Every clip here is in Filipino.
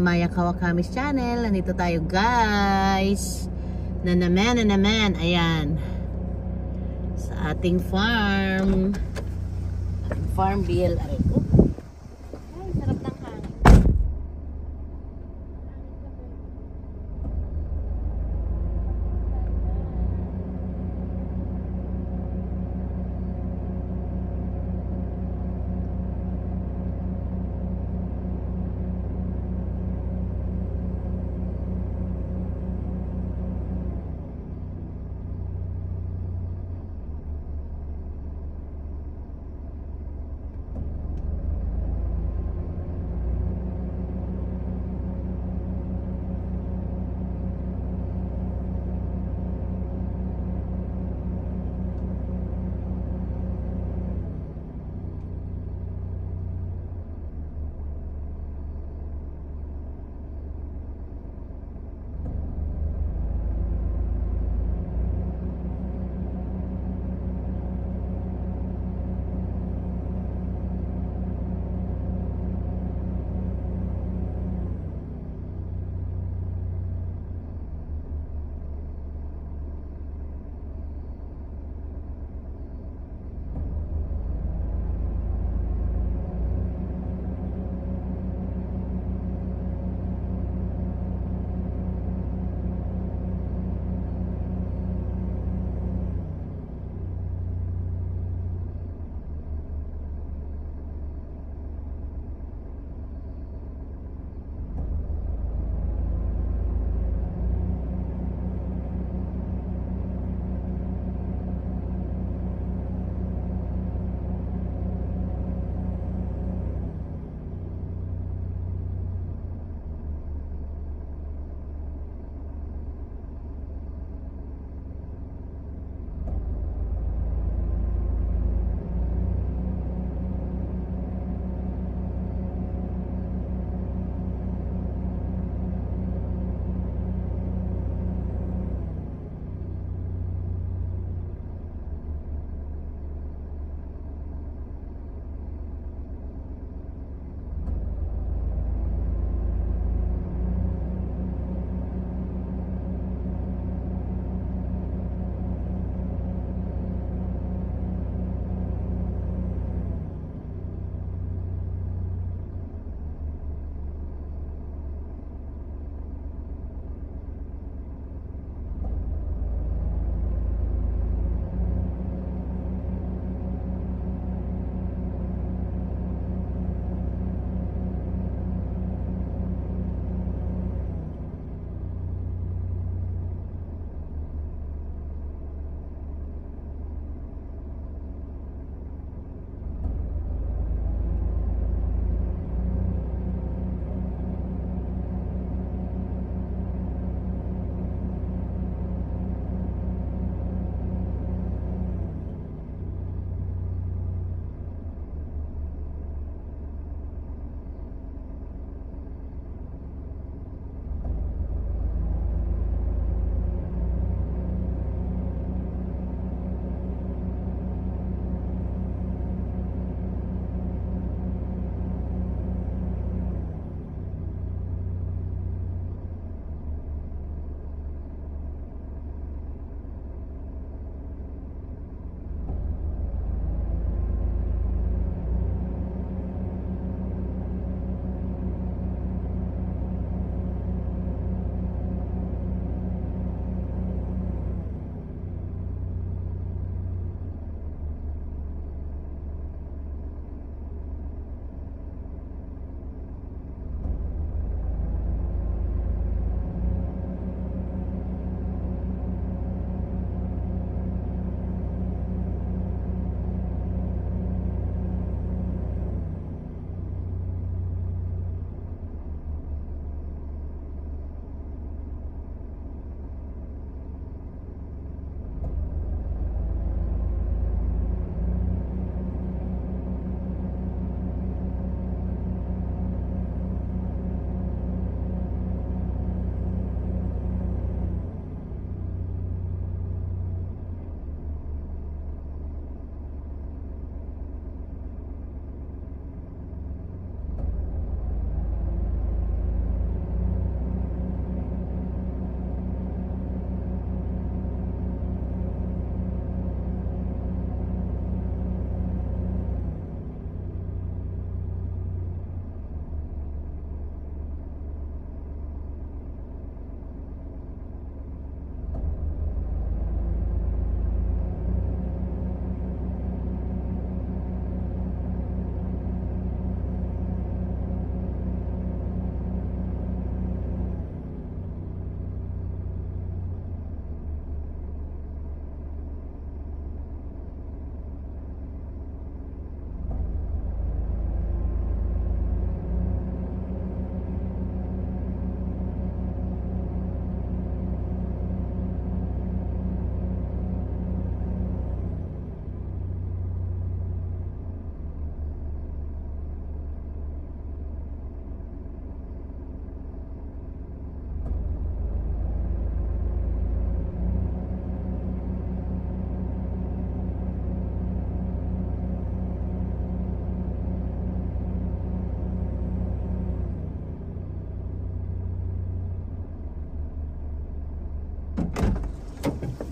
Maya Kawakamis channel. Nandito tayo guys. Na naman. Ayan. Sa ating farm. Farm bill. Aray ko. Ay, sarap ng hangin.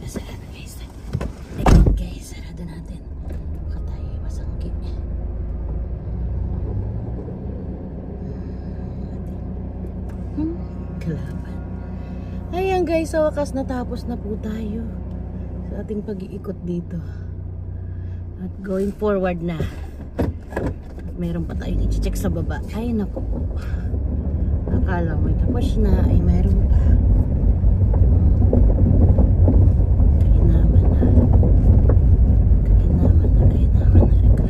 Sarado guys. Ayan guys, sarado natin. Baka tayo masangkip. Kalaban. Ayan guys, sa wakas natapos na po tayo sa ating pag-iikot dito. At going forward na. At meron pa tayong i-check sa baba. Ay naku po. Akala mo tapos na, ay meron pa. Kainaman na. Kainaman na, kainaman na.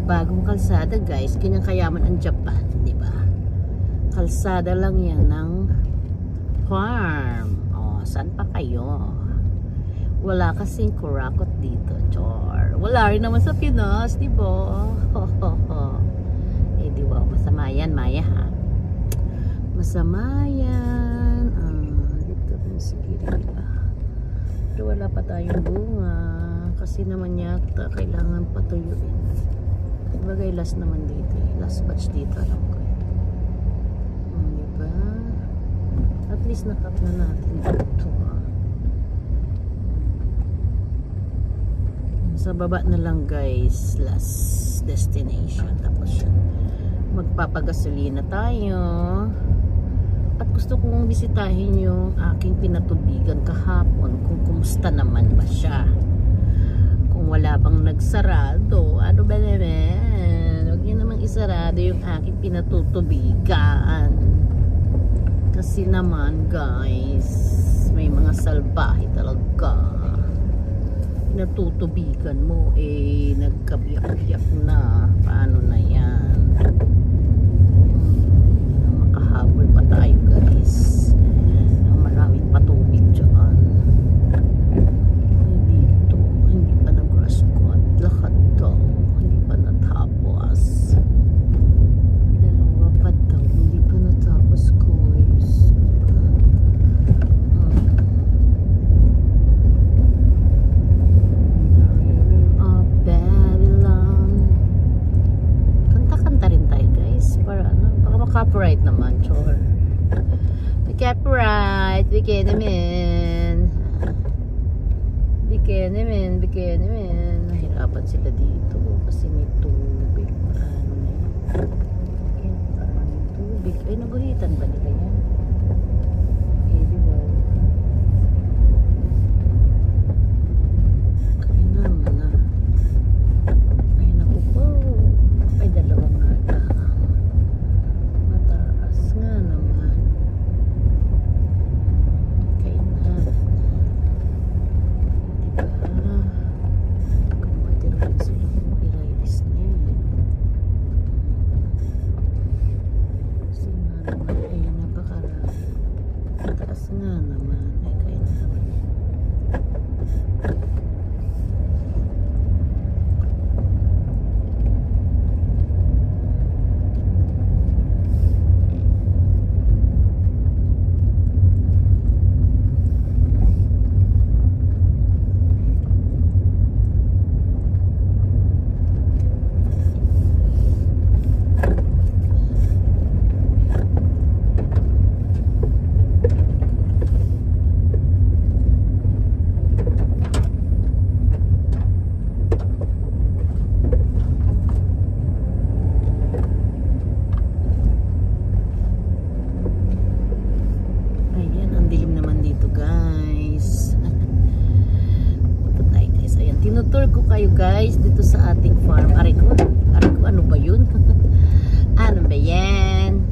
Bagong kalsada guys, kanyang kayaman ang Japan, di ba? Kalsada lang yan ng farm. Oh, saan pa kayo? Wala kasing kurakot dito, chor. Wala rin naman sa Pinas, di ba? Eh, di ba? Masama yan, Maya, ha? Masama yan. Dito rin sige, di ba? Pero wala pa tayong bunga. Kasi naman yata, kailangan patuyuin. Bagay last naman dito eh. Last batch dito alam ko eh. Diba? At least nakat na natin dito. Sa baba na lang guys. Last destination. Tapos yun. Magpapagasolina tayo. At gusto kong bisitahin yung aking pinatubigan kahapon. Kung kumusta naman ba siya. Kung wala bang nagsarado. Ano ba naman? Huwag nyo namang isarado yung aking pinatutubigan. Kasi naman guys, may mga salbahe talaga. Pinatutubigan mo eh, nagkabiyak-biyak na. Paano na yan? Makahabol pa tayo guys. Maraming patubig dyan. Lahat daw, hindi pa natapos. Dalawa pa daw, hindi pa natapos guys. Babylon. Kanta-kanta rin tayo guys. Para ano, baka maka-copyright naman, chor. Copyright, bigyan naman. Bigyan naman. Nahirapan sila dito kasi may tubig. Paano na yan? Parang tubig. Ay, naguhitan ba nila yan? Eh, di ba? Kaya naman na. Ay, naku po. Ay, dalawang nga. Mataas nga naman. Kaya naman. Tinutur ko kayo guys dito sa ating farm. Aray ko, ano ba yun? Ano ba yan?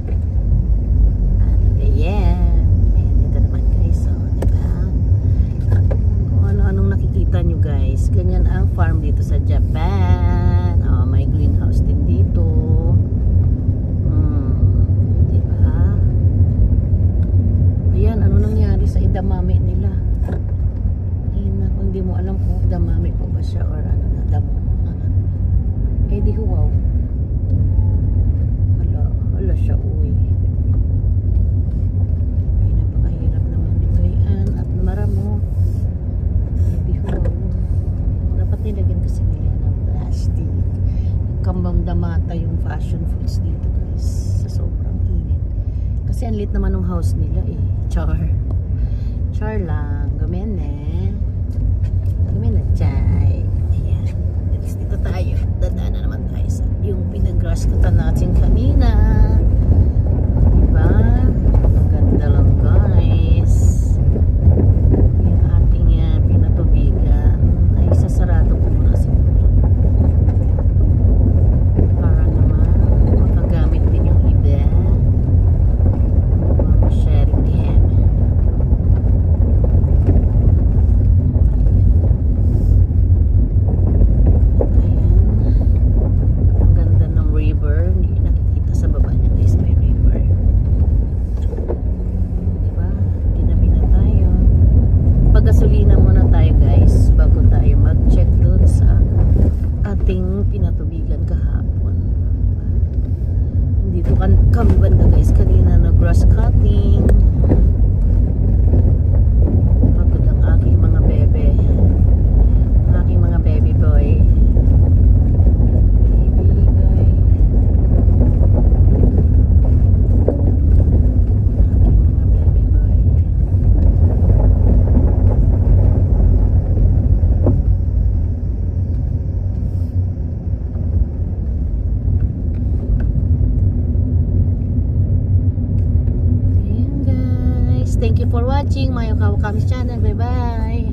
Ano ba yan? Ayan, dito naman guys. So, diba? Kung ano-ano Kasi ang lit naman ng house nila eh. Char. Char lang. Gumene. Gumene chay. Ayan. Dito tayo. Dadaan na naman tayo sa yung pinag-rush ko natin kanina. Diba? Ang ganda lang guys. Yung ating pinatubigan ay sasarado ko muna siguro. Para naman makagamit din yung iba. Sharing din. Gasolina muna tayo guys bago tayo mag-check doon sa ating pinatubigan kahapon. Dito kami banda guys kanina na grass cutting. Pagod ang aking mga bebe, aking mga baby boy. Thank you for watching Mayo Kawakamis channel. Bye bye.